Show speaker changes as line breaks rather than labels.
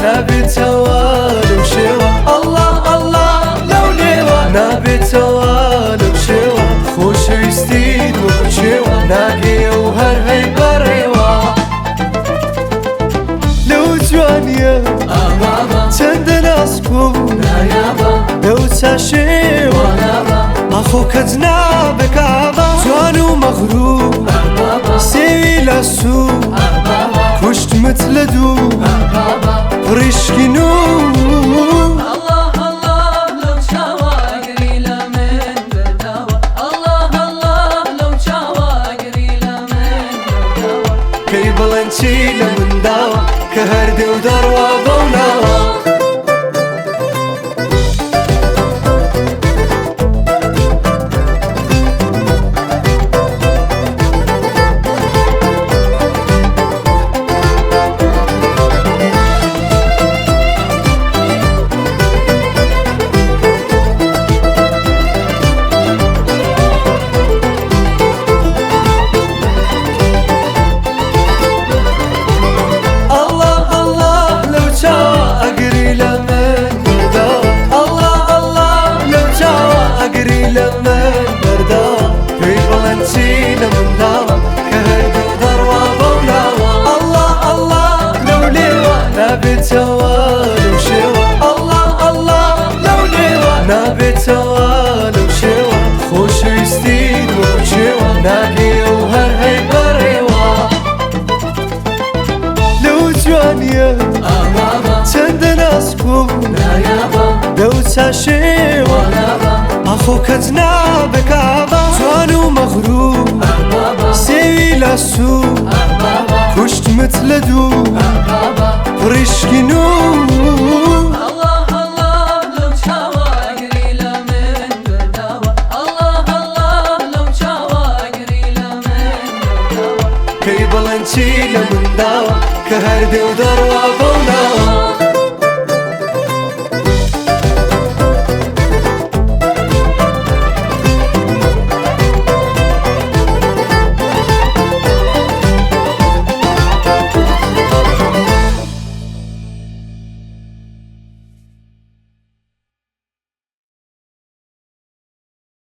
نابێتەوە لەو شێوە الله الله لەو نێوە نابێتەوە لەو شێوە خۆشەویستیت وەکو چێوە ناگەیە و هەر هەی بەڕێوە لەو جوانیە چەندە ناسکۆ لەو چاشێوە ئەخۆ کەس نابێکابە جوان و مەغروور سێوی لە سوور کوشتمت لە دوو پڕیشکی نور کەی بڵێن چی لە منداوە کە هەردێ و دەڕوا بەو ناوە نابێتەوە لەو شێوە الله الله لەو نێوە نابێتەوە لەو شێوە خۆشەویستیت وەکو چێوە ناگەیە و هەر هەی بەڕێوە لەو جوانیە چەندە ناسکۆ لەو چاشێوە ئەخۆ کەس نابێکابە جوان و مەغروور سێوی لە سوور کوشتمت لە دوو پڕیشکی نور کەی بڵێن چی لە منداوە کە هەردێ و دەڕوا